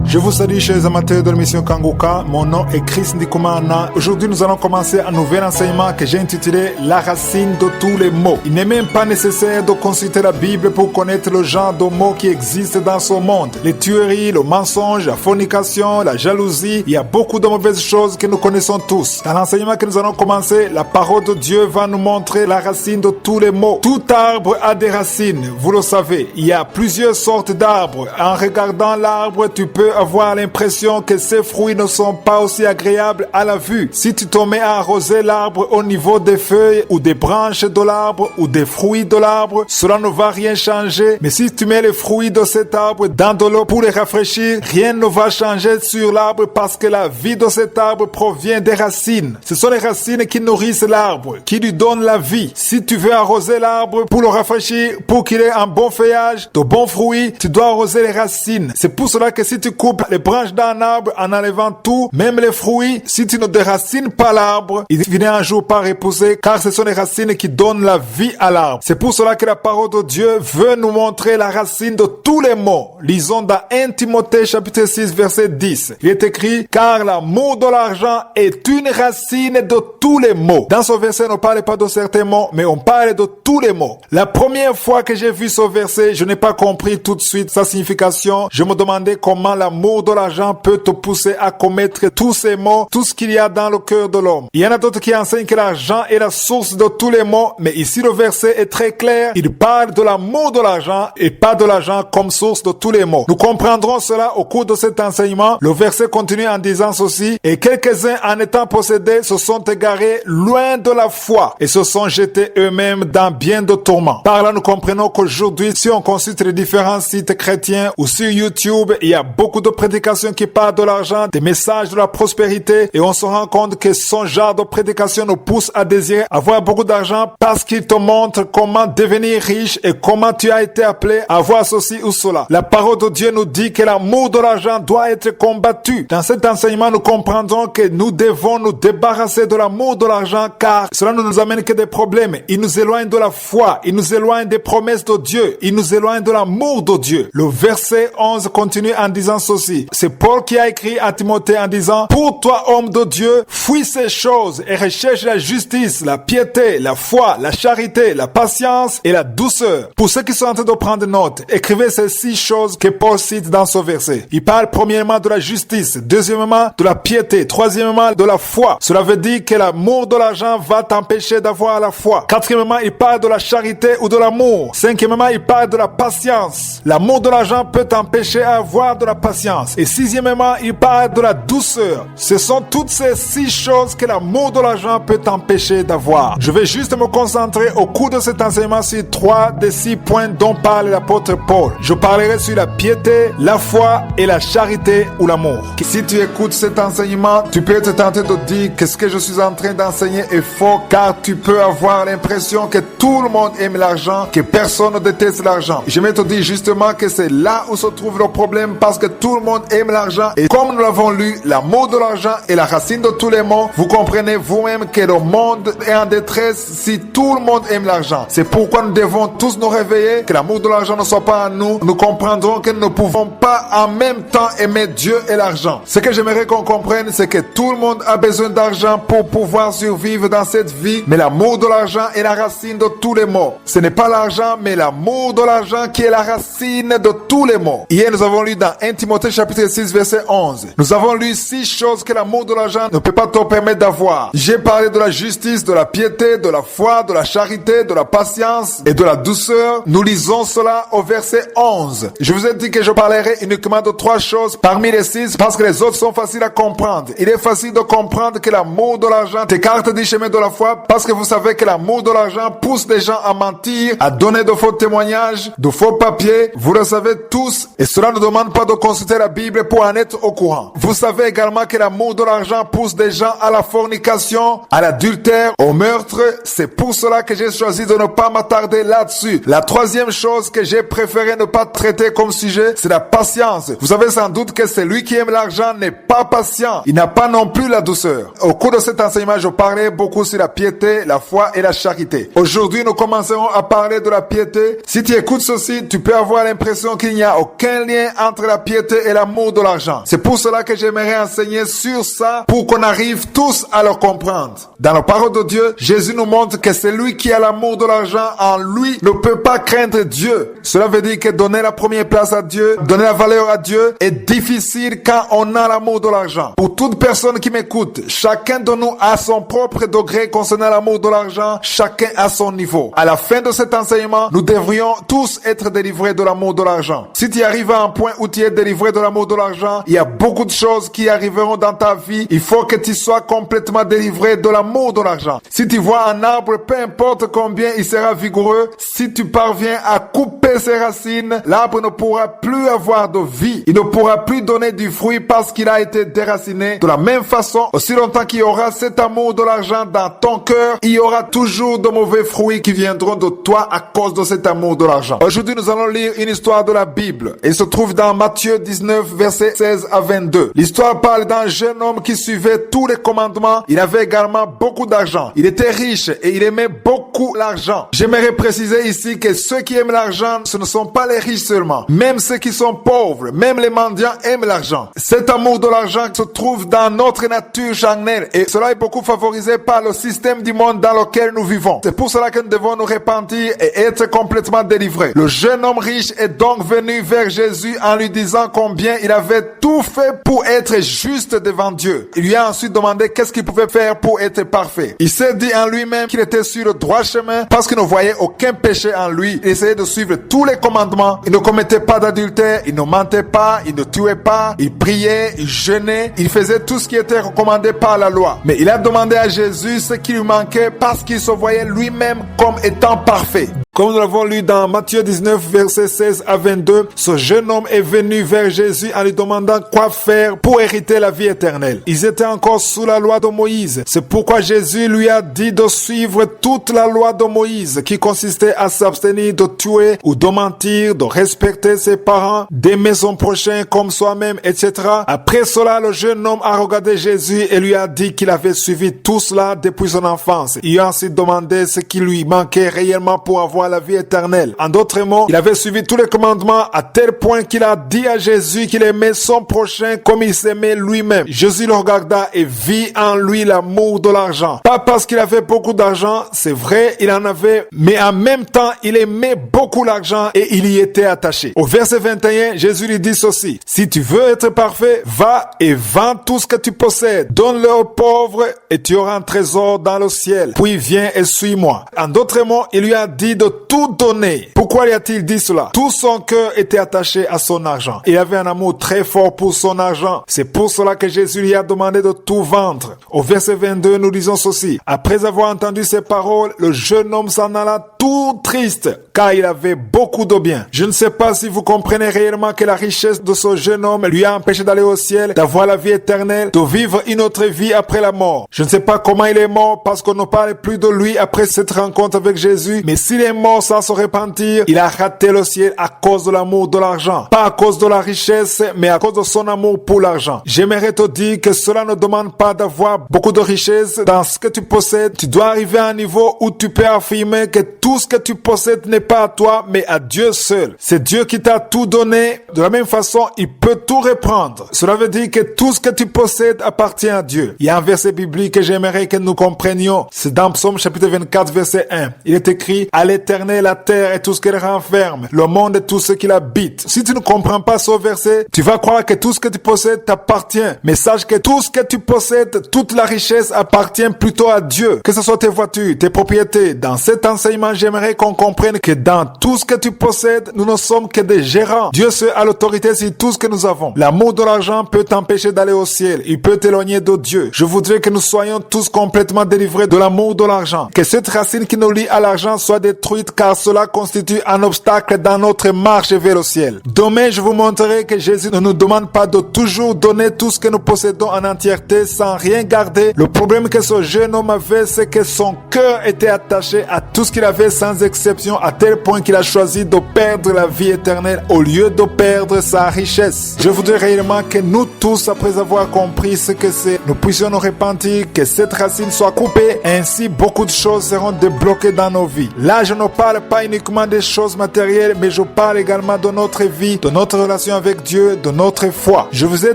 Je vous salue chez les amateurs de l'émission Kanguka, mon nom est Chris Ndikumana. Aujourd'hui nous allons commencer un nouvel enseignement que j'ai intitulé La racine de tous les maux. Il n'est même pas nécessaire de consulter la Bible pour connaître le genre de mots qui existent dans ce monde. Les tueries, le mensonge, la fornication, la jalousie, il y a beaucoup de mauvaises choses que nous connaissons tous. Dans l'enseignement que nous allons commencer, la parole de Dieu va nous montrer la racine de tous les maux. Tout arbre a des racines, vous le savez. Il y a plusieurs sortes d'arbres. En regardant l'arbre, tu peux avoir l'impression que ses fruits ne sont pas aussi agréables à la vue. Si tu te mets à arroser l'arbre au niveau des feuilles ou des branches de l'arbre ou des fruits de l'arbre, cela ne va rien changer. Mais si tu mets les fruits de cet arbre dans de l'eau pour les rafraîchir, rien ne va changer sur l'arbre parce que la vie de cet arbre provient des racines. Ce sont les racines qui nourrissent l'arbre, qui lui donnent la vie. Si tu veux arroser l'arbre pour le rafraîchir, pour qu'il ait un bon feuillage, de bons fruits, tu dois arroser les racines. C'est pour cela que si tu coupes les branches d'un arbre en enlevant tout, même les fruits, si tu ne déracines pas l'arbre, il finira un jour par repousser, car ce sont les racines qui donnent la vie à l'arbre. C'est pour cela que la parole de Dieu veut nous montrer la racine de tous les maux. Lisons dans 1 Timothée chapitre 6 verset 10. Il est écrit, car l'amour de l'argent est une racine de tous les maux. Dans ce verset, on ne parle pas de certains mots, mais on parle de tous les maux. La première fois que j'ai vu ce verset, je n'ai pas compris tout de suite sa signification. Je me demandais comment l'amour de l'argent peut te pousser à commettre tous ces maux, tout ce qu'il y a dans le cœur de l'homme. Il y en a d'autres qui enseignent que l'argent est la source de tous les maux, mais ici le verset est très clair. Il parle de l'amour de l'argent et pas de l'argent comme source de tous les maux. Nous comprendrons cela au cours de cet enseignement. Le verset continue en disant ceci, et quelques-uns en étant possédés se sont égarés loin de la foi et se sont jetés eux-mêmes dans bien de tourments. Par là, nous comprenons qu'aujourd'hui, si on consulte les différents sites chrétiens ou sur YouTube, il y a beaucoup de prédications qui parlent de l'argent, des messages de la prospérité, et on se rend compte que son genre de prédication nous pousse à désirer avoir beaucoup d'argent parce qu'il te montre comment devenir riche et comment tu as été appelé à avoir ceci ou cela. La parole de Dieu nous dit que l'amour de l'argent doit être combattu. Dans cet enseignement, nous comprendrons que nous devons nous débarrasser de l'amour de l'argent car cela ne nous amène que des problèmes. Il nous éloigne de la foi, il nous éloigne des promesses de Dieu, il nous éloigne de l'amour de Dieu. Le verset 11 continue en disant ceci. C'est Paul qui a écrit à Timothée en disant, pour toi, homme de Dieu, fuis ces choses et recherche la justice, la piété, la foi, la charité, la patience et la douceur. Pour ceux qui sont en train de prendre note, écrivez ces 6 choses que Paul cite dans ce verset. Il parle premièrement de la justice, deuxièmement de la piété, troisièmement de la foi. Cela veut dire que l'amour de l'argent va t'empêcher d'avoir la foi. Quatrièmement, il parle de la charité ou de l'amour. Cinquièmement, il parle de la patience. L'amour de l'argent peut t'empêcher à avoir de la patience. Et sixièmement, il parle de la douceur. Ce sont toutes ces 6 choses que l'amour de l'argent peut t'empêcher d'avoir. Je vais juste me concentrer au cours de cet enseignement sur 3 des 6 points dont parle l'apôtre Paul. Je parlerai sur la piété, la foi et la charité ou l'amour. Si tu écoutes cet enseignement, tu peux être tenté de dire que ce que je suis en train d'enseigner est faux car tu peux avoir l'impression que tout le monde aime l'argent, que personne ne déteste l'argent. Je vais te dire justement que c'est là où se trouve le problème parce que tout le monde aime l'argent et comme nous l'avons lu, l'amour de l'argent est la racine de tous les maux. Vous comprenez vous-même que le monde est en détresse si tout le monde aime l'argent. C'est pourquoi nous devons tous nous réveiller, que l'amour de l'argent ne soit pas en nous. Nous comprendrons que nous ne pouvons pas en même temps aimer Dieu et l'argent. Ce que j'aimerais qu'on comprenne, c'est que tout le monde a besoin d'argent pour pouvoir survivre dans cette vie, mais l'amour de l'argent est la racine de tous les maux. Ce n'est pas l'argent, mais l'amour de l'argent qui est la racine de tous les maux. Hier, nous avons lu dans 1 Timothée chapitre 6 verset 11. Nous avons lu 6 choses que l'amour de l'argent ne peut pas te permettre d'avoir. J'ai parlé de la justice, de la piété, de la foi, de la charité, de la patience et de la douceur. Nous lisons cela au verset 11. Je vous ai dit que je parlerai uniquement de 3 choses parmi les 6 parce que les autres sont faciles à comprendre. Il est facile de comprendre que l'amour de l'argent t'écarte du chemin de la foi parce que vous savez que l'amour de l'argent pousse les gens à mentir, à donner de faux témoignages, de faux papiers. Vous le savez tous et cela ne demande pas de consulter la Bible pour en être au courant. Vous savez également que l'amour de l'argent pousse des gens à la fornication, à l'adultère, au meurtre. C'est pour cela que j'ai choisi de ne pas m'attarder là-dessus. La troisième chose que j'ai préféré ne pas traiter comme sujet, c'est la patience. Vous savez sans doute que celui qui aime l'argent n'est pas patient. Il n'a pas non plus la douceur. Au cours de cet enseignement, je parlais beaucoup sur la piété, la foi et la charité. Aujourd'hui, nous commencerons à parler de la piété. Si tu écoutes ceci, tu peux avoir l'impression qu'il n'y a aucun lien entre la piété est l'amour de l'argent. C'est pour cela que j'aimerais enseigner sur ça pour qu'on arrive tous à le comprendre. Dans la parole de Dieu, Jésus nous montre que celui qui a l'amour de l'argent en lui ne peut pas craindre Dieu. Cela veut dire que donner la première place à Dieu, donner la valeur à Dieu est difficile quand on a l'amour de l'argent. Pour toute personne qui m'écoute, chacun de nous a son propre degré concernant l'amour de l'argent, chacun à son niveau. À la fin de cet enseignement, nous devrions tous être délivrés de l'amour de l'argent. Si tu arrives à un point où tu es délivré de l'amour de l'argent, il y a beaucoup de choses qui arriveront dans ta vie. Il faut que tu sois complètement délivré de l'amour de l'argent. Si tu vois un arbre, peu importe combien il sera vigoureux, si tu parviens à couper ses racines, l'arbre ne pourra plus avoir de vie. Il ne pourra plus donner du fruit parce qu'il a été déraciné. De la même façon, aussi longtemps qu'il y aura cet amour de l'argent dans ton cœur, il y aura toujours de mauvais fruits qui viendront de toi à cause de cet amour de l'argent. Aujourd'hui, nous allons lire une histoire de la Bible. Elle se trouve dans Matthieu 19, versets 16 à 22. L'histoire parle d'un jeune homme qui suivait tous les commandements. Il avait également beaucoup d'argent. Il était riche et il aimait beaucoup l'argent. J'aimerais préciser ici que ceux qui aiment l'argent, ce ne sont pas les riches seulement. Même ceux qui sont pauvres, même les mendiants aiment l'argent. Cet amour de l'argent se trouve dans notre nature charnelle et cela est beaucoup favorisé par le système du monde dans lequel nous vivons. C'est pour cela que nous devons nous repentir et être complètement délivrés. Le jeune homme riche est donc venu vers Jésus en lui disant combien il avait tout fait pour être juste devant Dieu. Il lui a ensuite demandé qu'est-ce qu'il pouvait faire pour être parfait. Il s'est dit en lui-même qu'il était sur le droit chemin parce qu'il ne voyait aucun péché en lui. Il essayait de suivre tous les commandements. Il ne commettait pas d'adultère, il ne mentait pas, il ne tuait pas, il priait, il jeûnait, il faisait tout ce qui était recommandé par la loi. Mais il a demandé à Jésus ce qui lui manquait parce qu'il se voyait lui-même comme étant parfait. Comme nous l'avons lu dans Matthieu 19, versets 16 à 22, ce jeune homme est venu vers Jésus en lui demandant quoi faire pour hériter la vie éternelle. Ils étaient encore sous la loi de Moïse. C'est pourquoi Jésus lui a dit de suivre toute la loi de Moïse qui consistait à s'abstenir de tuer ou de mentir, de respecter ses parents, d'aimer son prochain comme soi-même, etc. Après cela, le jeune homme a regardé Jésus et lui a dit qu'il avait suivi tout cela depuis son enfance. Il a ensuite demandé ce qui lui manquait réellement pour avoir la vie éternelle. En d'autres mots, il avait suivi tous les commandements à tel point qu'il a dit à Jésus qu'il aimait son prochain comme il s'aimait lui-même. Jésus le regarda et vit en lui l'amour de l'argent. Pas parce qu'il avait beaucoup d'argent, c'est vrai, il en avait, mais en même temps, il aimait beaucoup l'argent et il y était attaché. Au verset 21, Jésus lui dit ceci: si tu veux être parfait, va et vends tout ce que tu possèdes, donne-le aux pauvres et tu auras un trésor dans le ciel. Puis viens et suis-moi. En d'autres mots, il lui a dit de tout donner. Pourquoi lui a-t-il dit cela? Tout son cœur était attaché à son argent. Il avait un amour très fort pour son argent. C'est pour cela que Jésus lui a demandé de tout vendre. Au verset 22, nous lisons ceci: après avoir entendu ces paroles, le jeune homme s'en alla tout triste, car il avait beaucoup de biens. Je ne sais pas si vous comprenez réellement que la richesse de ce jeune homme lui a empêché d'aller au ciel, d'avoir la vie éternelle, de vivre une autre vie après la mort. Je ne sais pas comment il est mort parce qu'on ne parle plus de lui après cette rencontre avec Jésus, mais s'il est mort sans se repentir, il a raté le ciel à cause de l'amour de l'argent. Pas à cause de la richesse, mais à cause de son amour pour l'argent. J'aimerais te dire que cela ne demande pas d'avoir beaucoup de richesse dans ce que tu possèdes. Tu dois arriver à un niveau où tu peux affirmer que tout ce que tu possèdes n'est pas à toi, mais à Dieu seul. C'est Dieu qui t'a tout donné. De la même façon, il peut tout reprendre. Cela veut dire que tout ce que tu possèdes appartient à Dieu. Il y a un verset biblique que j'aimerais que nous comprenions. C'est dans Psaume chapitre 24, verset 1. Il est écrit: à l'Éternel la terre et tout ce qu'elle renferme, le monde et tout ce qu'il habite. Si tu ne comprends pas ce verset, tu vas croire que tout ce que tu possèdes t'appartient. Mais sache que tout ce que tu possèdes, toute la richesse appartient plutôt à Dieu. Que ce soit tes voitures, tes propriétés. Dans cet enseignement, j'aimerais qu'on comprenne que dans tout ce que tu possèdes, nous ne sommes que des gérants. Dieu seul a l'autorité sur tout ce que nous avons. L'amour de l'argent peut t'empêcher d'aller au ciel. Il peut t'éloigner de Dieu. Je voudrais que nous soyons tous complètement délivrés de l'amour de l'argent. Que cette racine qui nous lie à l'argent soit détruite, car cela constitue un obstacle dans notre marche vers le ciel. Demain, je vous montrerai que Jésus ne nous demande pas de toujours donner tout ce que nous possédons en entièreté sans rien garder. Le problème que ce jeune homme avait, c'est que son cœur était attaché à tout ce qu'il avait sans exception, à tel point qu'il a choisi de perdre la vie éternelle au lieu de perdre sa richesse. Je voudrais réellement que nous tous, après avoir compris ce que c'est, nous puissions nous repentir, que cette racine soit coupée, ainsi beaucoup de choses seront débloquées dans nos vies. Là, je ne parle pas uniquement des choses matérielles, mais je parle également de notre vie, de notre relation avec Dieu, de notre foi. Je vous ai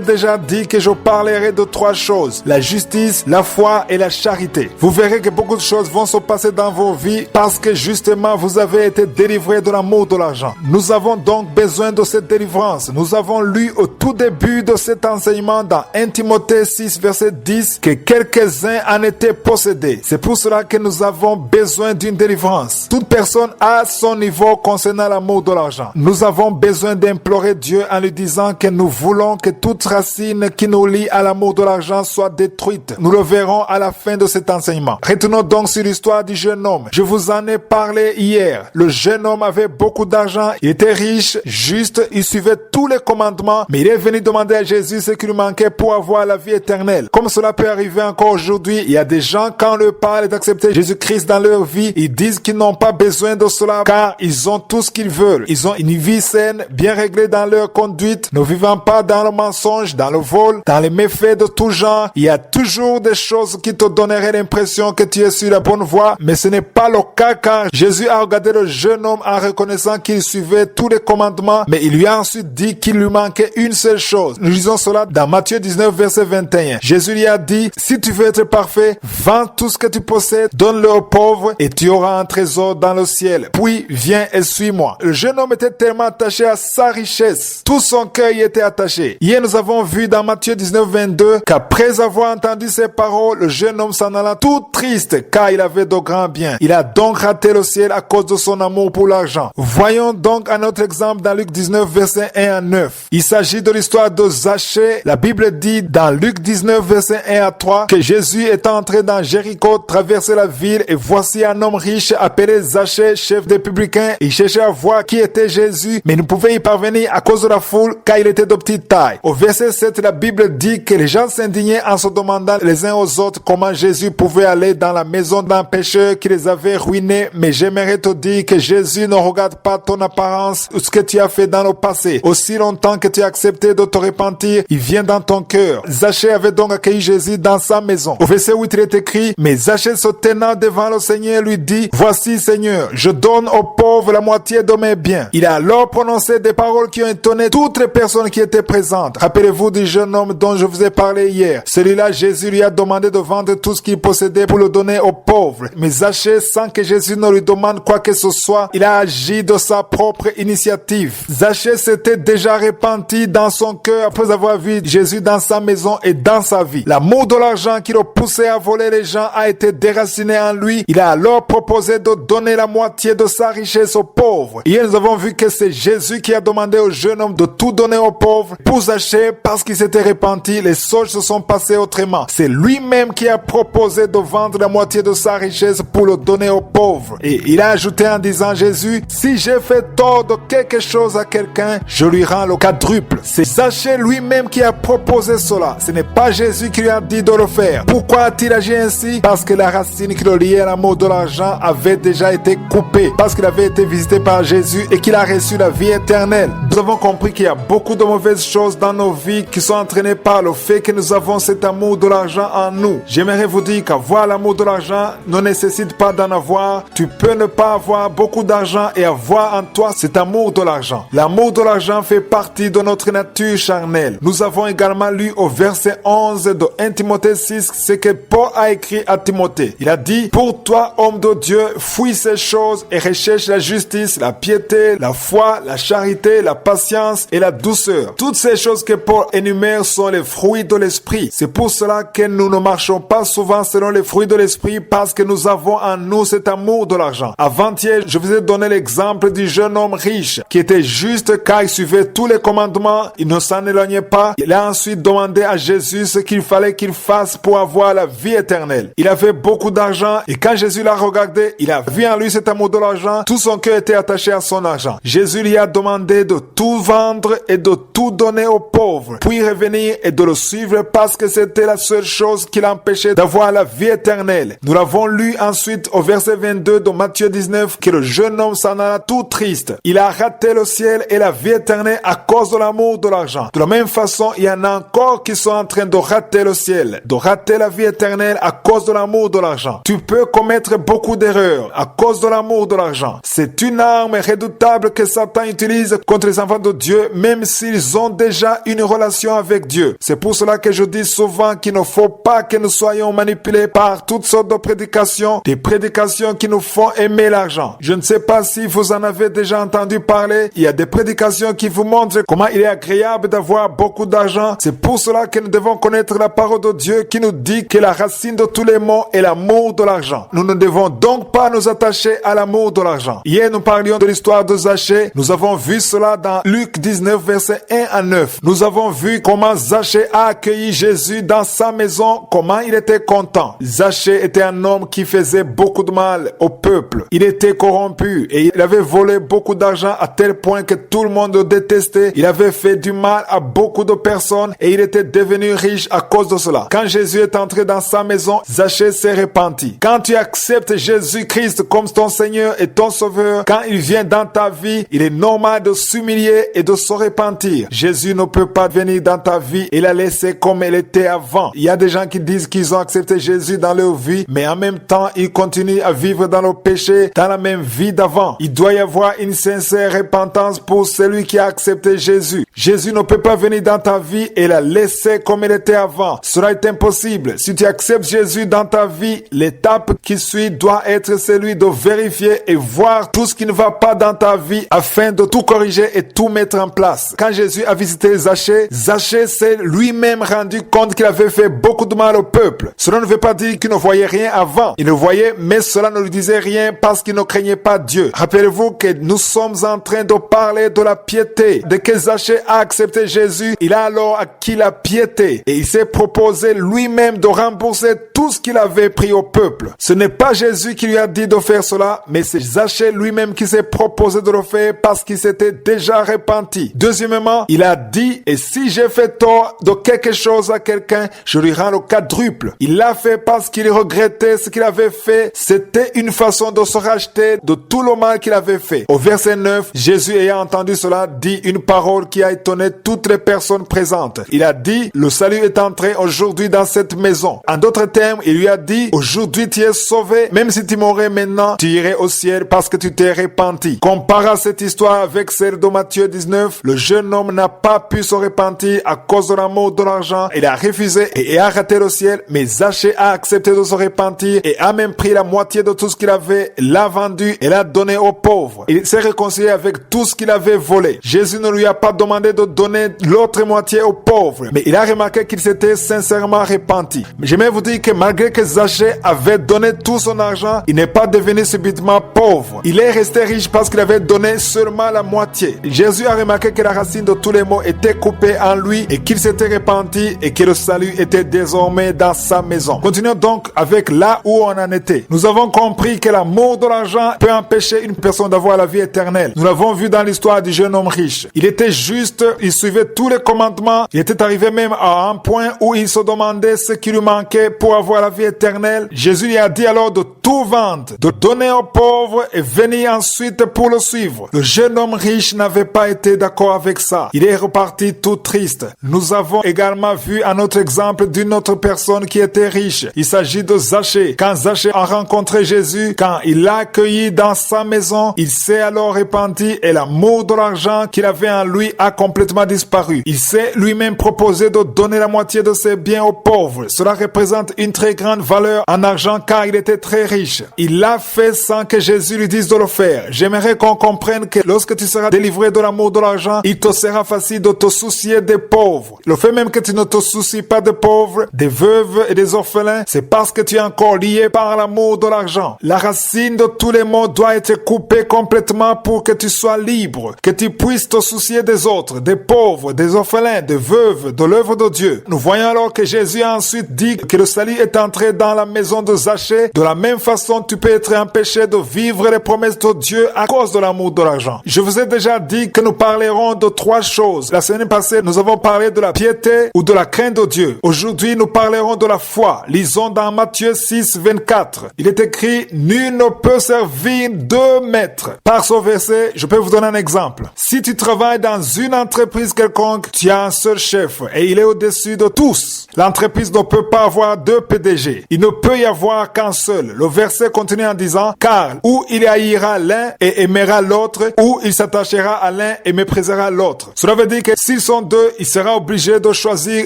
déjà dit que je parlerai de 3 choses: la justice, la foi et la charité. Vous verrez que beaucoup de choses vont se passer dans vos vies parce que justement vous avez été délivrés de l'amour de l'argent. Nous avons donc besoin de cette délivrance. Nous avons lu au tout début de cet enseignement dans 1 Timothée 6 verset 10 que quelques-uns en étaient possédés. C'est pour cela que nous avons besoin d'une délivrance. Toute personne a son niveau concernant l'amour de l'argent. Nous avons besoin d'implorer Dieu en lui disant que nous voulons que toute racine qui nous lie à l'amour de l'argent soit détruite. Nous le verrons à la fin de cet enseignement. Retournons donc sur l'histoire du jeune homme. Je vous en ai parlé hier. Le jeune homme avait beaucoup d'argent, il était riche, juste, il suivait tous les commandements, mais il est venu demander à Jésus ce qui lui manquait pour avoir la vie éternelle. Comme cela peut arriver encore aujourd'hui, il y a des gens, quand on leur parle d'accepter Jésus-Christ dans leur vie, ils disent qu'ils n'ont pas besoin de cela car ils ont tout ce qu'ils veulent. Ils ont une vie saine, bien réglée dans leur conduite, ne vivant pas dans le mensonge, dans le vol, dans les méfaits de tout genre. Il y a toujours des choses qui te donneraient l'impression que tu es sur la bonne voie, mais ce n'est pas le cas car Jésus a regardé le jeune homme en reconnaissant qu'il suivait tous les commandements, mais il lui a ensuite dit qu'il lui manquait une seule chose. Nous lisons cela dans Matthieu 19 verset 21. Jésus lui a dit: si tu veux être parfait, vends tout ce que tu possèdes, donne-le aux pauvres et tu auras un trésor dans le ciel. Puis viens et suis-moi. Le jeune homme était tellement attaché à sa richesse. Tout son cœur y était attaché. Hier, nous avons vu dans Matthieu 19 22 qu'après avoir entendu ces paroles, le jeune homme s'en alla tout triste car il avait de grands biens. Il a donc raté le ciel à cause de son amour pour l'argent. Voyons donc un autre exemple dans Luc 19 verset 1 à 9. Il s'agit de l'histoire de Zachée. La Bible dit dans Luc 19 verset 1 à 3 que Jésus est entré dans Jéricho, traversait la ville et voici un homme riche appelé Zachée, chef des publicains. Il cherchait à voir qui était Jésus, mais ne pouvait y parvenir à cause de la foule car il était de petite taille. Au verset 7, la Bible dit que les gens s'indignaient en se demandant les uns aux autres comment Jésus pouvait aller dans la maison d'un pécheur qui les avait ruinés. Mais j'aimerais te dire que Jésus ne regarde pas ton apparence ou ce que tu as fait dans le passé. Aussi longtemps que tu as accepté de te repentir, il vient dans ton cœur. Zachée avait donc accueilli Jésus dans sa maison. Au verset 8, il est écrit: mais Zachée se tenant devant le Seigneur lui dit: voici Seigneur, je donne aux pauvres la moitié de mes biens. Il a alors prononcé des paroles qui ont étonné toutes les personnes qui étaient présentes. Rappelez-vous du jeune homme dont je vous ai parlé hier. Celui-là, Jésus lui a demandé de vendre tout ce qu'il possédait pour le donner aux pauvres. Mais Zachée, sans que Jésus ne lui demande quoi que ce soit, il a agi de sa propre initiative. Zachée s'était déjà repenti dans son cœur après avoir vu Jésus dans sa maison et dans sa vie. L'amour de l'argent qui le poussait à voler les gens a été déraciné en lui. Il a alors proposé de donner la moitié de sa richesse aux pauvres. Hier, nous avons vu que c'est Jésus qui a demandé au jeune homme de tout donner aux pauvres. Pour Zachée, parce qu'il s'était repenti, les choses se sont passées autrement. C'est lui-même qui a proposé de vendre la moitié de sa richesse pour le donner aux pauvres. Et il a ajouté en disant: Jésus, si j'ai fait tort de quelque chose à quelqu'un, je lui rends le quadruple. C'est Zachée lui-même qui a proposé cela. Ce n'est pas Jésus qui lui a dit de le faire. Pourquoi a-t-il agi ainsi? Parce que la racine qui le liait à l'amour de l'argent avait déjà été coupée. Parce qu'il avait été visité par Jésus et qu'il a reçu la vie éternelle. Nous avons compris qu'il y a beaucoup de mauvaises choses dans nos vies qui sont entraînées par le fait que nous avons cet amour de l'argent en nous. J'aimerais vous dire qu'avoir l'amour de l'argent ne nécessite pas d'en avoir. Tu peux ne pas avoir beaucoup d'argent et avoir en toi cet amour de l'argent. L'amour de l'argent fait partie de notre nature charnelle. Nous avons également lu au verset 11 de 1 Timothée 6 ce que Paul a écrit à Timothée. Il a dit: pour toi, homme de Dieu, fuis ces choses et recherche la justice, la piété, la foi, la charité, la patience et la douceur. Toutes ces choses que Paul énumère sont les fruits de l'esprit. C'est pour cela que nous ne marchons pas souvent selon les fruits de l'esprit parce que nous avons en nous cet amour de l'argent. Avant-hier, je vous ai donné l'exemple du jeune homme riche qui était juste car il suivait tous les commandements, il ne s'en éloignait pas. Il a ensuite demandé à Jésus ce qu'il fallait qu'il fasse pour avoir la vie éternelle. Il avait beaucoup d'argent et quand Jésus l'a regardé, il a vu en lui cet amour de l'argent. Tout son cœur était attaché à son argent. Jésus lui a demandé de tout vendre et de tout donner aux pauvres, puis revenir et de le suivre parce que c'était la seule chose qui l'empêchait d'avoir la vie éternelle. Nous l'avons lu ensuite au verset 22 de Matthieu 19 que le jeune homme s'en alla tout triste. Il a raté le ciel et la vie éternelle à cause de l'amour de l'argent. De la même façon, il y en a encore qui sont en train de rater le ciel, de rater la vie éternelle à cause de l'amour de l'argent. Tu peux commettre beaucoup d'erreurs à cause de l'amour de l'argent. C'est une arme redoutable que Satan utilise contre les enfants de Dieu, même s'ils ont déjà une relation avec Dieu. C'est pour cela que je dis souvent qu'il ne faut pas que nous soyons manipulés par toutes sortes de prédications, des prédications qui nous font aimer l'argent. Je ne sais pas si vous en avez déjà entendu parler. Il y a des prédications qui vous montrent comment il est agréable d'avoir beaucoup d'argent. C'est pour cela que nous devons connaître la parole de Dieu qui nous dit que la racine de tous les maux est l'amour de l'argent. Nous ne devons donc pas nous attacher à l'amour de l'argent. Hier, nous parlions de l'histoire de Zachée. Nous avons vu cela dans Luc 19, versets 1 à 9. Nous avons vu comment Zachée a accueilli Jésus dans sa maison, comment il était content. Zachée était un homme qui faisait beaucoup de mal au peuple. Il était corrompu et il avait volé beaucoup d'argent à tel point que tout le monde le détestait. Il avait fait du mal à beaucoup de personnes et il était devenu riche à cause de cela. Quand Jésus est entré dans sa maison, Zachée s'est repenti. Quand tu acceptes Jésus-Christ comme ton Seigneur et ton Sauveur, quand il vient dans ta vie, il est normal de s'humilier et de se repentir. Jésus ne peut pas venir dans ta vie et la laisser comme elle était avant. Il y a des gens qui disent qu'ils ont accepté Jésus dans leur vie, mais en même temps, ils continuent à vivre dans le péché, dans la même vie d'avant. Il doit y avoir une sincère repentance pour celui qui a accepté Jésus. Jésus ne peut pas venir dans ta vie et la laisser comme elle était avant. Cela est impossible. Si tu acceptes Jésus dans ta vie, l'étape qui suit doit être celui de vérifier et voir tout ce qui ne va pas dans ta vie afin de tout corriger et tout mettre en place. Quand Jésus a visité Zachée, Zachée s'est lui-même rendu compte qu'il avait fait beaucoup de mal au peuple. Cela ne veut pas dire qu'il ne voyait rien avant. Il le voyait, mais cela ne lui disait rien parce qu'il ne craignait pas Dieu. Rappelez-vous que nous sommes en train de parler de la piété. Dès que Zachée a accepté Jésus, il a alors acquis la piété et il s'est proposé lui-même de rembourser tout ce qu'il avait pris au peuple. Ce n'est pas Jésus qui lui a dit de faire cela, mais c'est Zachée lui-même qui s'est proposé de le faire parce qu'il s'était déjà repenti. Deuxièmement, il a dit, et si j'ai fait tort de quelque chose à quelqu'un, je lui rends le quadruple. Il l'a fait parce qu'il regrettait ce qu'il avait fait. C'était une façon de se racheter de tout le mal qu'il avait fait. Au verset 9, Jésus ayant entendu cela, dit une parole qui a étonné toutes les personnes présentes. Il a dit, le salut est entré aujourd'hui dans cette maison. En d'autres termes, il lui a dit, aujourd'hui tu es sauvé, même si tu mourrais maintenant, tu irais au ciel parce que tu t'es repenti. Compara cette histoire avec celle de Matthieu 19. Le jeune homme n'a pas pu se repentir à cause de l'amour de l'argent. Il a refusé et a raté le ciel, mais Zachée a accepté de se repentir et a même pris la moitié de tout ce qu'il avait, l'a vendu et l'a donné aux pauvres. Il s'est réconcilié avec tout ce qu'il avait volé. Jésus ne lui a pas demandé de donner l'autre moitié aux pauvres, mais il a remarqué qu'il s'était sincèrement repenti. Mais j'aimerais vous dire que malgré que Zachée avait donné tout son argent, il n'est pas devenu subitement pauvre. Il est resté riche parce qu'il avait donné seulement la moitié. Jésus a remarqué que la racine de tous les maux était coupée en lui et qu'il s'était repenti et que le salut était désormais dans sa maison. Continuons donc avec là où on en était. Nous avons compris que l'amour de l'argent peut empêcher une personne d'avoir la vie éternelle. Nous l'avons vu dans l'histoire du jeune homme riche. Il était juste, il suivait tous les commandements. Il était arrivé même à un point où il se demandait ce qui lui manquait pour avoir la vie éternelle. Jésus lui a dit alors de tout vendre, de donner aux pauvres et venir ensuite pour le suivre. Le jeune homme riche n'avait pas été d'accord avec ça. Il est reparti tout triste. Nous avons également vu un autre exemple d'une autre personne qui était riche. Il s'agit de Zachée. Quand Zachée a rencontré Jésus, quand il l'a accueilli dans sa maison, il s'est alors repenti et l'amour de l'argent qu'il avait en lui a complètement disparu. Il s'est lui-même proposé de donner la moitié de ses biens aux pauvres. Cela représente une très grande valeur en argent car il était très riche. Il l'a fait sans que Jésus lui dise de le faire. J'aimerais qu'on comprenne que lorsque tu seras délivré de l'amour de l'argent, il te sera facile de te soucier des pauvres. Le fait même que tu ne te soucies pas des pauvres, des veuves et des orphelins, c'est parce que tu es encore lié par l'amour de l'argent. La racine de tous les maux doit être coupée complètement pour que tu sois libre, que tu puisses te soucier des autres, des pauvres, des orphelins, des veuves, de l'œuvre de Dieu. Nous voyons alors que Jésus a ensuite dit que le salut est entré dans la maison de Zachée, de la même façon tu peux être empêché de vivre les promesses de Dieu à cause de l'amour de l'argent. Je vous ai déjà dit que nous parlerons de 3 choses. La semaine passée, nous avons parlé de la piété ou de la crainte de Dieu. Aujourd'hui, nous parlerons de la foi. Lisons dans Matthieu 6, 24. Il est écrit, nul ne peut servir 2 maîtres. Par ce verset, je peux vous donner un exemple. Si tu travailles dans une entreprise quelconque, tu as un seul chef et il est au-dessus de tous. L'entreprise ne peut pas avoir 2 PDG. Il ne peut y avoir qu'un seul. Le verset continue en disant, car ou il haïra l'un et aimera l'autre, ou il s'attachera à l'un et méprisera l'autre. Cela veut dire que s'ils sont 2, il sera obligé de choisir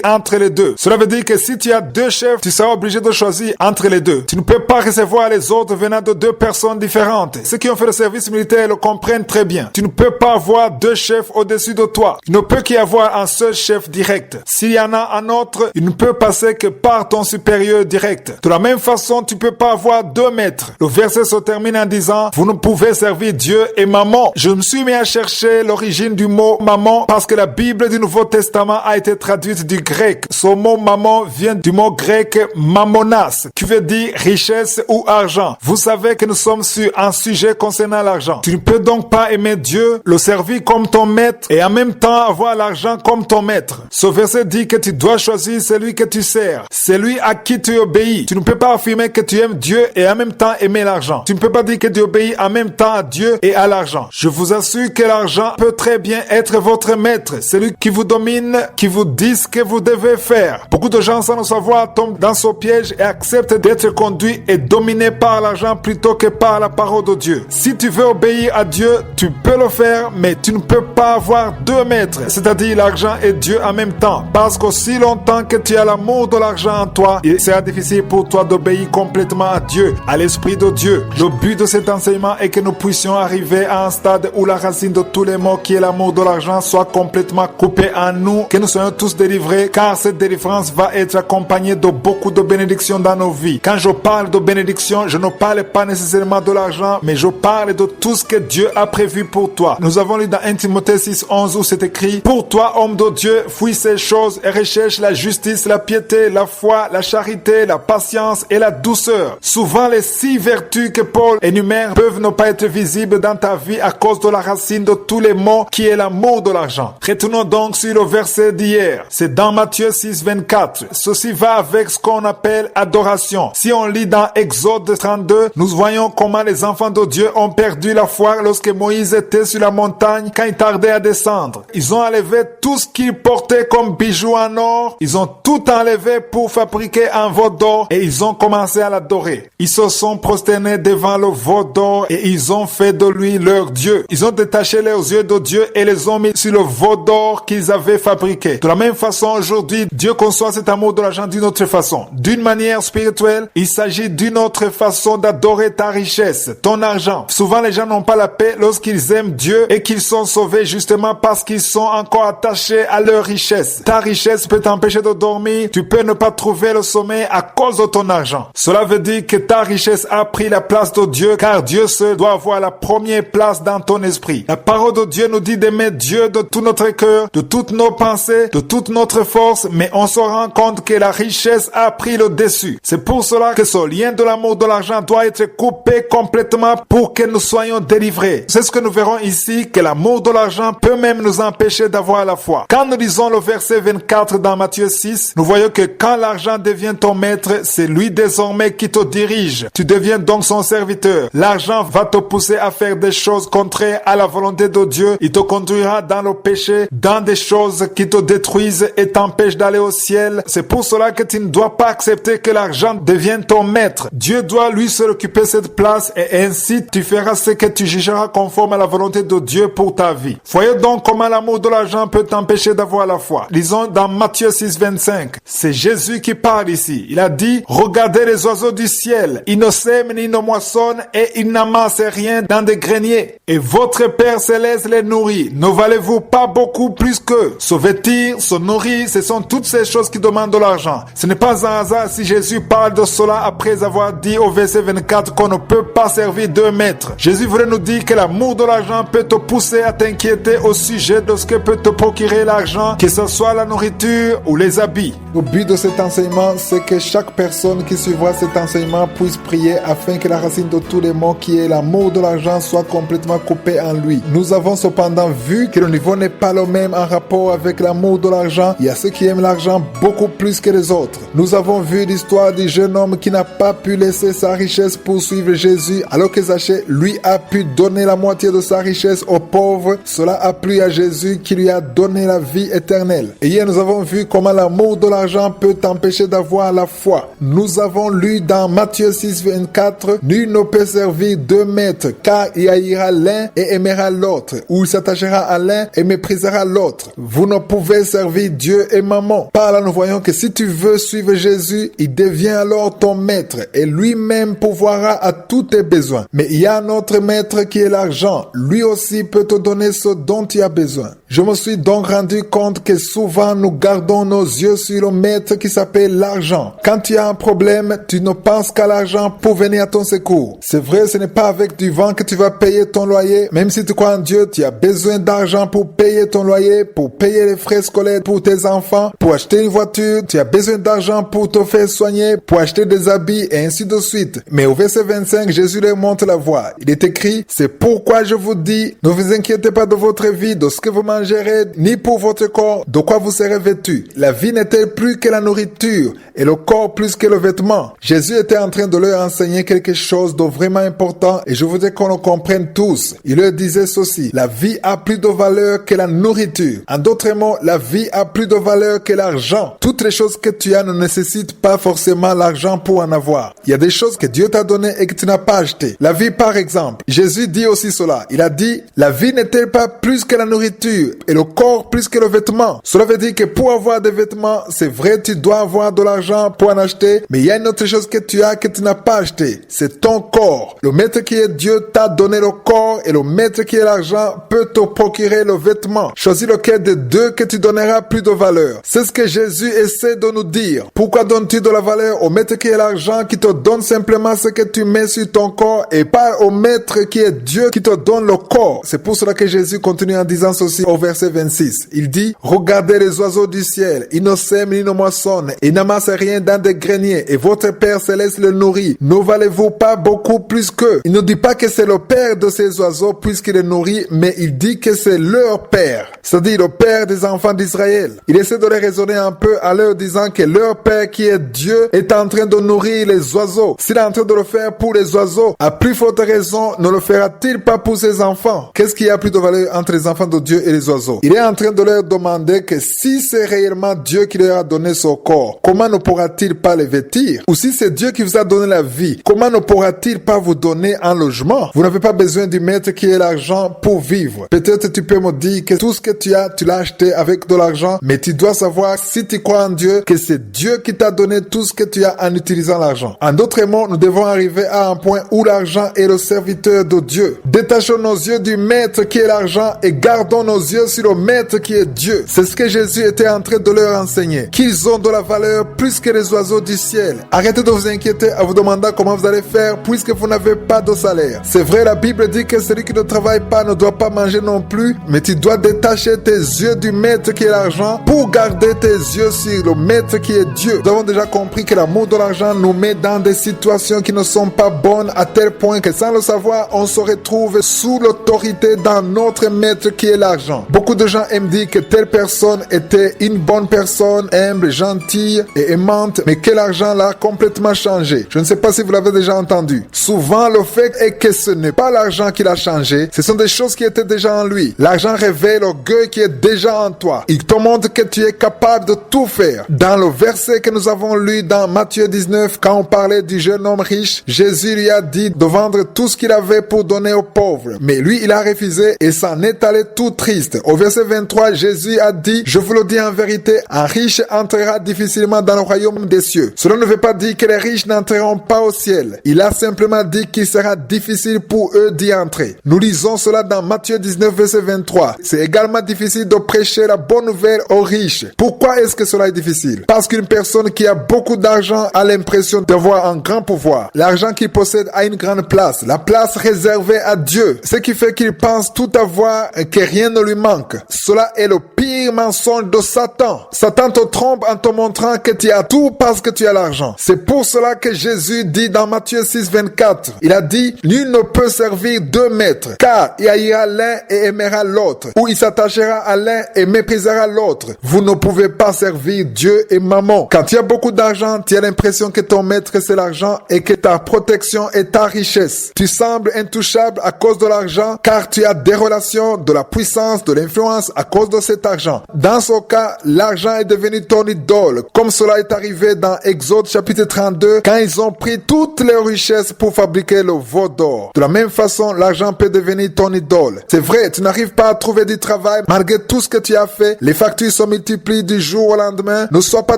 entre les 2. Cela veut dire que si tu as 2 chefs, tu seras obligé de choisir entre les 2. Tu ne peux pas recevoir les ordres venant de 2 personnes différentes. Ceux qui ont fait le service militaire le comprennent très bien. Tu ne peux pas avoir 2 chefs au-dessus de toi. Il ne peut qu'y avoir un seul chef direct. S'il y en a un autre, il ne peut passer que par ton supérieur direct. De la même façon, tu ne peux pas avoir 2 maîtres. Le verset se termine en disant, vous ne pouvez servir Dieu et maman. Je me suis mis à chercher l'origine du mot maman parce que la Bible du Nouveau Testament a été traduite du grec. Ce mot maman vient du mot grec mammonas, qui veut dire richesse ou argent. Vous savez que nous sommes sur un sujet concernant l'argent. Tu ne peux donc pas aimer Dieu, le servir comme ton maître et en même temps avoir l'argent comme ton maître. Ce verset dit que tu dois choisir celui que tu sers, celui à qui tu obéis. Tu ne peux pas affirmer que tu aimes Dieu et en même temps aimer l'argent. Tu ne peux pas dire que tu obéis en même temps à Dieu et à l'argent. Je vous assure que l'argent peut très bien être votre maître, celui qui vous domine, qui vous dit ce que vous devez faire. Beaucoup de gens sans le savoir tombent dans ce piège et acceptent d'être conduits et dominés par l'argent plutôt que par la parole de Dieu. Si tu veux obéir à Dieu, tu peux le faire, mais tu ne peux pas avoir 2 maîtres, c'est-à-dire l'argent et Dieu en même temps. Parce qu'aussi longtemps que tu as l'amour de l'argent en toi, il sera difficile pour toi d'obéir complètement à Dieu, à l'Esprit de Dieu. Le but de cet enseignement est que nous puissions arriver à un stade où la racine de tous les maux qui est l'amour de l'argent soit complètement coupée en nous, que nous soyons tous délivrés, car cette délivrance va être accompagnée de beaucoup de bénédictions dans nos vies. Quand je parle de bénédictions, je ne parle pas nécessairement de l'argent, mais je parle de tout ce que Dieu a prévu pour toi. Nous avons lu dans 1 Timothée 6:11 où c'est écrit, pour toi, homme de Dieu, fuis ces choses et recherche la justice, la piété, la foi, la charité, la patience et la douceur. Souvent, les 6 vertus que Paul énumère peuvent ne pas être visibles dans ta vie à cause de la racine de tous les maux qui est l'amour de l'argent. Retournons donc sur le verset d'hier. C'est dans Matthieu 6, 24. Ceci va avec ce qu'on appelle adoration. Si on lit dans Exode 32, nous voyons comment les enfants de Dieu ont perdu la foi lorsque Moïse était sur la montagne quand il tardait à descendre. Ils ont enlevé tout ce qu'ils portaient comme bijoux en or. Ils ont tout enlevé pour fabriquer un veau d'or et ils ont commencé à l'adorer. Ils se sont prosternés devant le veau d'or et ils ont fait de lui leur Dieu. Ils ont détaché leurs yeux de Dieu et les ont mis sur le veau d'or qu'ils avaient fabriqué. De la même façon, aujourd'hui, Dieu conçoit cet amour de l'argent d'une autre façon. D'une manière spirituelle, il s'agit d'une autre façon d'adorer ta richesse, ton argent. Souvent, les gens n'ont pas la paix lorsqu'ils aiment Dieu et qu'ils sont sauvés justement parce qu'ils sont encore attachés à leur richesse. Ta richesse peut t'empêcher de dormir. Tu peux ne pas trouver le sommeil à cause de ton argent. Cela veut dire que ta richesse a pris la place de Dieu, car Dieu seul doit avoir la première place dans ton esprit. La parole de Dieu nous dit d'aimer Dieu de tout notre cœur, de toutes nos pensées, de toute notre force, mais on se rend compte que la richesse a pris le dessus. C'est pour cela que ce lien de l'amour de l'argent doit être coupé complètement pour que nous soyons délivrés. C'est ce que nous verrons ici, que l'amour de l'argent peut même nous empêcher d'avoir la foi. Quand nous lisons le verset 24 dans Matthieu 6, nous voyons que quand l'argent devient ton maître, c'est lui désormais qui te dirige. Tu deviens donc son serviteur. L'argent va te pousser à faire des choses contraires à la volonté de Dieu. Il te conduira dans le péché, dans des choses qui te détruisent et t'empêchent d'aller au ciel. C'est pour cela que tu ne dois pas accepter que l'argent devienne ton maître. Dieu doit lui seul occuper cette place et ainsi tu feras ce que tu jugeras conforme à la volonté de Dieu pour ta vie. Voyez donc comment l'amour de l'argent peut t'empêcher d'avoir la foi. Lisons dans Matthieu 6, 25. C'est Jésus qui parle ici. Il a dit, regardez les oiseaux du ciel. Ils ne sèment ni ne moissonnent et ils n'amassent rien dans des greniers. Et votre Père Céleste les nourrit. Ne valez-vous pas beaucoup plus qu'eux? Se vêtir, se nourrir, ce sont toutes ces choses qui demandent de l'argent. Ce n'est pas un hasard si Jésus parle de cela après avoir dit au verset 24 qu'on ne peut pas servir 2 maîtres. Jésus voulait nous dire que l'amour de l'argent peut te pousser à t'inquiéter au sujet de ce que peut te procurer l'argent, que ce soit la nourriture ou les habits. Le but de cet enseignement, c'est que chaque personne qui suivra cet enseignement puisse prier afin que la racine de tous les maux qui est l'amour de l'argent soit complètement coupée en lui. Nous avons cependant vu que le niveau n'est pas le même en rapport avec l'amour de l'argent. Il y a ceux qui aiment l'argent beaucoup plus que les autres. Nous avons vu l'histoire du jeune homme qui n'a pas pu laisser sa richesse pour suivre Jésus, alors que Zachée, lui, a pu donner la moitié de sa richesse aux pauvres. Cela a plu à Jésus qui lui a donné la vie éternelle. Et hier, nous avons vu comment l'amour de l'argent peut t'empêcher d'avoir la foi. Nous avons lu dans Matthieu 6, 24, « Nul ne peut servir deux maîtres, car il haïra l'un et aimera l'autre, ou il s'attachera à l'un et méprisera l'autre. Vous ne pouvez servir Dieu et maman. » Par là, nous voyons que si tu veux suivre Jésus, il devient alors ton maître et lui-même pourvoira à tous tes besoins. Mais il y a un autre maître qui est l'argent. Lui aussi peut te donner ce dont tu as besoin. Je me suis donc rendu compte que souvent nous gardons nos yeux sur le maître qui s'appelle l'argent. Quand tu as un problème, tu ne penses qu'à l'argent pour venir à ton secours. C'est vrai, ce n'est pas avec du vent que tu vas payer ton loyer. Même si tu crois en Dieu, tu as besoin d'argent pour payer ton loyer, pour payer les frais scolaires pour tes enfants, pour acheter une voiture, tu as besoin d'argent pour te faire soigner, pour acheter des habits et ainsi de suite. Mais au verset 25, Jésus leur montre la voie. Il est écrit, c'est pourquoi je vous dis, ne vous inquiétez pas de votre vie, de ce que vous mangerez, ni pour votre corps, de quoi vous serez vêtus. La vie n'est-elle plus que la nourriture et le corps plus que le vêtement? Jésus était en train de leur enseigner quelque chose de vraiment important et je voudrais qu'on le comprenne tous. Il leur disait ceci, la vie a plus de valeur que la nourriture. En d'autres mots, la vie a plus de valeur que l'argent. Toutes les choses que tu as ne nécessitent pas forcément l'argent pour en avoir. Il y a des choses que Dieu t'a données et que tu n'as pas achetées. La vie par exemple. Jésus dit aussi cela. Il a dit, la vie n'est-elle pas plus que la nourriture et le corps plus que le vêtement? Cela veut dire que pour avoir des vêtements, c'est vrai, tu dois avoir de l'argent pour en acheter, mais il y a une autre chose que tu as que tu n'as pas acheté. C'est ton corps. Le maître qui est Dieu t'a donné le corps et le maître qui est l'argent peut te procurer le vêtement. Choisis lequel des deux que tu donneras plus de valeur. C'est ce que Jésus essaie de nous dire. Pourquoi donnes-tu de la valeur au maître qui est l'argent qui te donne simplement ce que tu mets sur ton corps et pas au maître qui est Dieu qui te donne le corps? C'est pour cela que Jésus continue en disant ceci au verset 26. Il dit, regardez les oiseaux du ciel, ils ne sèment ni ne moissonnent, ils n'amassent rien dans des greniers et votre Père céleste le nourrit. Ne valez-vous pas beaucoup plus qu'eux? Il ne dit pas que c'est le Père de ces oiseaux puisqu'il les nourrit, mais il dit que c'est leur Père, c'est-à-dire le Père des enfants d'Israël. Il essaie de les raisonner un peu en leur disant que leur Père qui est Dieu est en train de nourrir les oiseaux. S'il est en train de le faire pour les oiseaux, à plus forte raison ne le fera-t-il pas pour ses enfants? Qu'est-ce qui a plus de valeur entre les enfants de Dieu et les oiseaux? Il est en train de leur demander que si c'est réellement Dieu qui leur a donné son corps, comment ne pourra-t-il pas les vêtir? Ou si c'est Dieu qui vous a donné la vie, comment ne pourra-t-il pas vous donner un logement? Vous n'avez pas besoin du maître qui est l'argent pour vivre. Peut-être tu peux me dire que tout ce que tu as, tu l'as acheté avec de l'argent, mais tu dois savoir, si tu crois en Dieu, que c'est Dieu qui t'a donné tout ce que tu as en utilisant l'argent. En d'autres mots, nous devons arriver à un point où l'argent est le serviteur de Dieu. Détachons nos yeux du maître qui est l'argent et gardons nos yeux sur le maître qui est Dieu. C'est ce que Jésus était en train de leur enseigner. Qu'ils ont de la valeur plus que les oiseaux du ciel. Arrêtez de vous inquiéter en vous demandant comment vous allez faire puisque vous n'avez pas de salaire. C'est vrai, la Bible dit que celui qui ne travaille pas ne doit pas manger non plus, mais tu dois détacher tes yeux du maître qui est l'argent pour garder tes yeux sur le maître qui est Dieu. Nous avons déjà compris que l'amour de l'argent nous met dans des situations qui ne sont pas bonnes à tel point que sans le savoir, on se retrouve sous l'autorité d'un autre maître qui est l'argent. Beaucoup de gens aiment dire que telle personne était une bonne personne, humble, gentille et aimante, mais que l'argent l'a complètement changé. Je ne sais pas si vous l'avez déjà entendu. Souvent, le fait est que ce n'est pas l'argent qui l'a changé, ce sont des choses qui étaient déjà en lui. L'argent révèle l'orgueil qui est déjà en toi. Il te montre que tu es capable de tout faire. Dans le verset que nous avons lu dans Matthieu 19, quand on parlait du jeune homme riche, Jésus lui a dit de vendre tout ce qu'il avait pour donner aux pauvres. Mais lui, il a refusé et s'en est allé tout triste. Au verset 23, Jésus a dit, je vous le dis en vérité, un riche entrera difficilement dans le royaume des cieux. Cela ne veut pas dire que les riches n'entreront pas au ciel. Il a simplement dit qu'il sera difficile pour eux d'y entrer. Nous lisons cela dans Matthieu 19, verset 23. C'est également extrêmement difficile de prêcher la bonne nouvelle aux riches. Pourquoi est-ce que cela est difficile? Parce qu'une personne qui a beaucoup d'argent a l'impression d'avoir un grand pouvoir. L'argent qu'il possède a une grande place, la place réservée à Dieu. Ce qui fait qu'il pense tout avoir et que rien ne lui manque. Cela est le pire mensonge de Satan. Satan te trompe en te montrant que tu as tout parce que tu as l'argent. C'est pour cela que Jésus dit dans Matthieu 6, 24, il a dit, nul ne peut servir deux maîtres, car il haïra l'un et aimera l'autre, ou il s'attachera à l'un et méprisera l'autre. Vous ne pouvez pas servir Dieu et maman. Quand tu as beaucoup d'argent, tu as l'impression que ton maître c'est l'argent et que ta protection est ta richesse. Tu sembles intouchable à cause de l'argent, car tu as des relations, de la puissance, de l'influence à cause de cet argent. Dans ce cas, l'argent est devenu ton idole, comme cela est arrivé dans Exode chapitre 32, quand ils ont pris toutes leurs richesses pour fabriquer le veau d'or. De la même façon, l'argent peut devenir ton idole. C'est vrai, tu n'arrives pas à trouver du travail malgré tout ce que tu as fait. Les factures se multiplient du jour au lendemain. Ne sois pas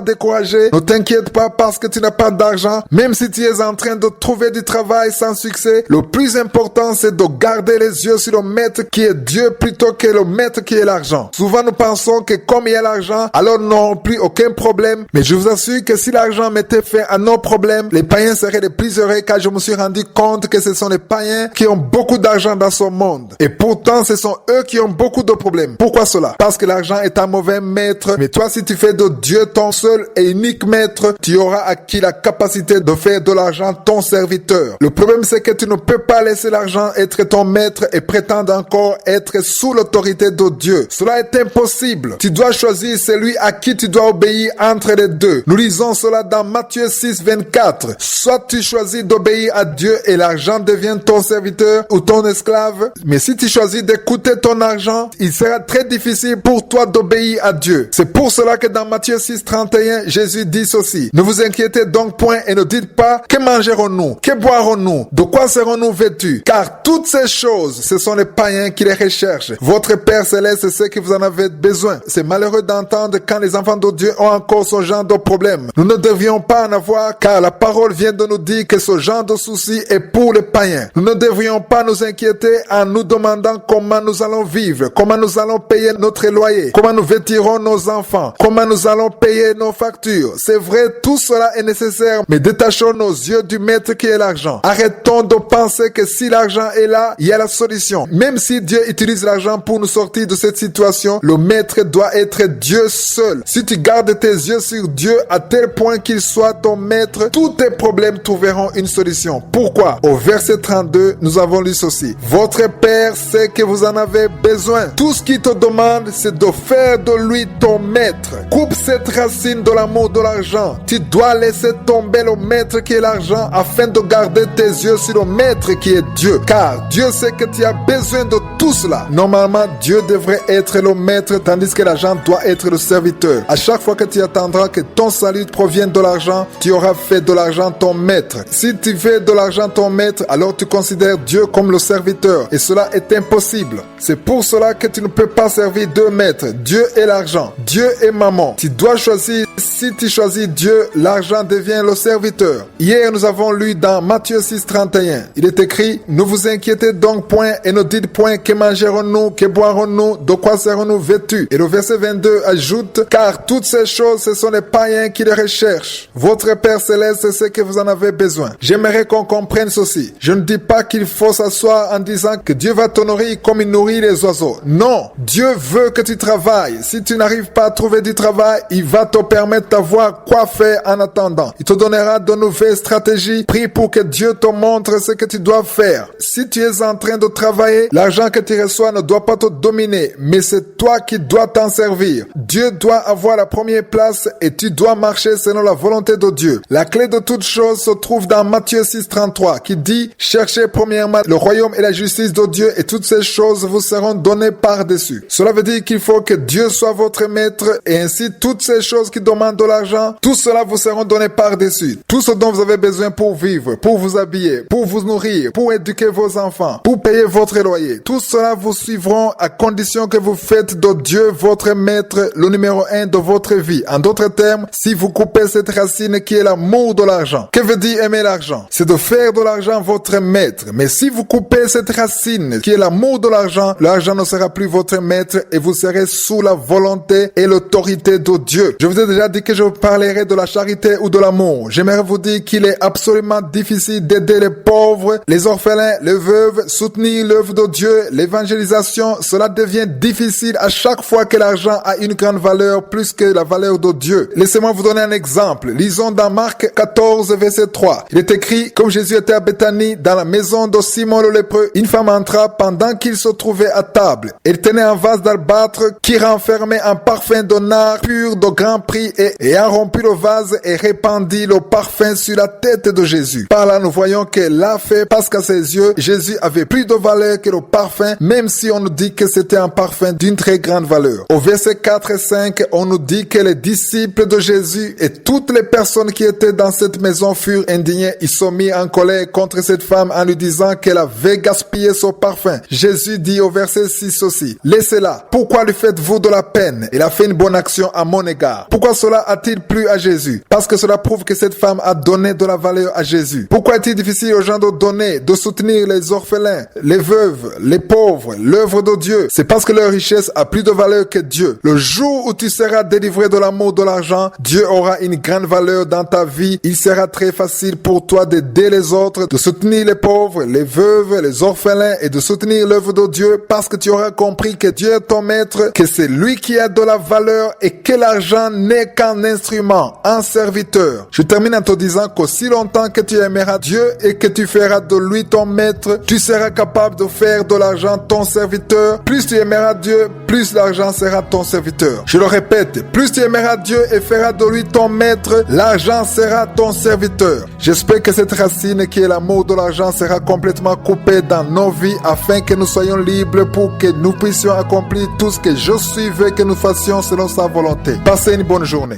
découragé. Ne t'inquiète pas parce que tu n'as pas d'argent. Même si tu es en train de trouver du travail sans succès, le plus important c'est de garder les yeux sur le maître qui est Dieu plutôt que le maître qui est l'argent. Souvent nous pensons que comme il y a l'argent, alors nous n'aurons plus aucun problème. Mais je vous assure que si l'argent mettait fin à nos problèmes, les païens seraient les plus heureux, car je me suis rendu compte que ce sont les païens qui ont beaucoup d'argent dans ce monde. Et pourtant, ce sont eux qui ont beaucoup de problèmes. Pourquoi cela? Parce que l'argent est un mauvais maître. Mais toi, si tu fais de Dieu ton seul et unique maître, tu auras acquis la capacité de faire de l'argent ton serviteur. Le problème, c'est que tu ne peux pas laisser l'argent être ton maître et prétendre encore être sous l'autorité de Dieu. Cela est impossible. Tu dois choisir celui à qui tu dois obéir entre les deux. Nous lisons cela dans Matthieu 6, 24. Soit tu choisis d'obéir à Dieu et l'argent devient ton serviteur ou ton esclave. Mais si tu choisis d'écouter ton argent, il sera très difficile pour toi d'obéir à Dieu. C'est pour cela que dans Matthieu 6, 31, Jésus dit ceci. Ne vous inquiétez donc point et ne dites pas que mangerons-nous, que boirons-nous, de quoi serons-nous vêtus? Car toutes ces choses, ce sont les païens qui les recherchent. Votre Père Céleste sait que vous en avez besoin. C'est malheureux d'entendre quand les enfants de Dieu ont encore ce genre de problème. Nous ne devrions pas en avoir, car la parole vient de nous dire que ce genre de souci est pour les païens. Nous ne devrions pas nous inquiéter en nous demandant comment nous allons vivre, comment nous allons payer notre loyer, comment nous vêtirons nos enfants, comment nous allons payer nos factures. C'est vrai, tout cela est nécessaire, mais détachons nos yeux du maître qui est l'argent. Arrêtons de penser que si l'argent est là, il y a la solution. Même si Dieu utilise l'argent pour nous sortir de cette situation, le maître doit être Dieu seul. Si tu gardes tes yeux sur Dieu à tel point qu'il soit ton maître, tous tes problèmes trouveront une solution. Pourquoi? Au verset 32, nous avons lu ceci. Votre Père sait que vous en avez besoin. Tout ce qu'il te demande, c'est de faire de lui ton maître. Coupe cette racine de l'amour de l'argent. Tu dois laisser tomber le maître qui est l'argent afin de garder tes yeux sur le maître qui est Dieu. Car Dieu sait que tu as besoin de tout cela. Normalement, Dieu devrait être le maître tandis que l'argent doit être le serviteur. À chaque fois que tu attendras que ton salut provienne de l'argent, tu auras fait de l'argent ton maître. Si tu fais de l'argent ton maître, alors tu considères Dieu comme le serviteur. Et cela est impossible. C'est pour cela que tu ne peux pas servir deux maîtres, Dieu et l'argent, Dieu et maman. Tu dois choisir. Si tu choisis Dieu, l'argent devient le serviteur. Hier, nous avons lu dans Matthieu 6, 31. Il est écrit, ne vous inquiétez donc point et ne dites point que mangerons-nous, que boirons-nous, de quoi serons-nous vêtus. Et le verset 22 ajoute, car toutes ces choses, ce sont les païens qui les recherchent. Votre Père Céleste sait que vous en avez besoin. J'aimerais qu'on comprenne ceci. Je ne dis pas qu'il faut s'asseoir en disant que Dieu va te nourrir comme il nourrit les oiseaux. Non, Dieu veut que tu travailles. Si tu n'arrives pas à trouver du travail, il va te permettre d'avoir quoi faire en attendant. Il te donnera de nouvelles stratégies. Prie pour que Dieu te montre ce que tu dois faire. Si tu es en train de travailler, l'argent que tu reçois ne doit pas te dominer, mais c'est toi qui dois t'en servir. Dieu doit avoir la première place et tu dois marcher selon la volonté de Dieu. La clé de toute chose se trouve dans Matthieu 6, 33 qui dit, cherchez premièrement le royaume et la justice de Dieu et toutes ces choses vous seront données par-dessus. Cela veut dire qu'il faut que Dieu soit votre maître et ainsi toutes ces choses qui demande de l'argent, tout cela vous sera donné par-dessus. Tout ce dont vous avez besoin pour vivre, pour vous habiller, pour vous nourrir, pour éduquer vos enfants, pour payer votre loyer. Tout cela vous suivront à condition que vous faites de Dieu votre maître, le numéro 1 de votre vie. En d'autres termes, si vous coupez cette racine qui est l'amour de l'argent. Que veut dire aimer l'argent? C'est de faire de l'argent votre maître. Mais si vous coupez cette racine qui est l'amour de l'argent ne sera plus votre maître et vous serez sous la volonté et l'autorité de Dieu. Je vous ai déjà dit que je vous parlerai de la charité ou de l'amour. J'aimerais vous dire qu'il est absolument difficile d'aider les pauvres, les orphelins, les veuves, soutenir l'œuvre de Dieu, l'évangélisation. Cela devient difficile à chaque fois que l'argent a une grande valeur plus que la valeur de Dieu. Laissez-moi vous donner un exemple. Lisons dans Marc 14, verset 3. Il est écrit, comme Jésus était à Béthanie, dans la maison de Simon le lépreux, une femme entra pendant qu'il se trouvait à table. Elle tenait un vase d'albâtre qui renfermait un parfum de nard pur de grand prix et ayant rompu le vase et répandit le parfum sur la tête de Jésus. Par là, nous voyons qu'elle l'a fait parce qu'à ses yeux, Jésus avait plus de valeur que le parfum, même si on nous dit que c'était un parfum d'une très grande valeur. Au verset 4 et 5, on nous dit que les disciples de Jésus et toutes les personnes qui étaient dans cette maison furent indignés. Ils sont mis en colère contre cette femme en lui disant qu'elle avait gaspillé son parfum. Jésus dit au verset 6 aussi, « Laissez-la. Pourquoi lui faites-vous de la peine? Elle a fait une bonne action à mon égard. » Pourquoi cela a-t-il plu à Jésus? Parce que cela prouve que cette femme a donné de la valeur à Jésus. Pourquoi est-il difficile aux gens de donner, de soutenir les orphelins, les veuves, les pauvres, l'œuvre de Dieu? C'est parce que leur richesse a plus de valeur que Dieu. Le jour où tu seras délivré de l'amour de l'argent, Dieu aura une grande valeur dans ta vie. Il sera très facile pour toi d'aider les autres, de soutenir les pauvres, les veuves, les orphelins et de soutenir l'œuvre de Dieu parce que tu auras compris que Dieu est ton maître, que c'est lui qui a de la valeur et que l'argent n'est qu'un instrument, un serviteur. Je termine en te disant qu'aussi longtemps que tu aimeras Dieu et que tu feras de lui ton maître, tu seras capable de faire de l'argent ton serviteur. Plus tu aimeras Dieu, plus l'argent sera ton serviteur. Je le répète, plus tu aimeras Dieu et feras de lui ton maître, l'argent sera ton serviteur. J'espère que cette racine qui est l'amour de l'argent sera complètement coupée dans nos vies afin que nous soyons libres pour que nous puissions accomplir tout ce que Jésus veut que nous fassions selon sa volonté. Passez une bonne journée.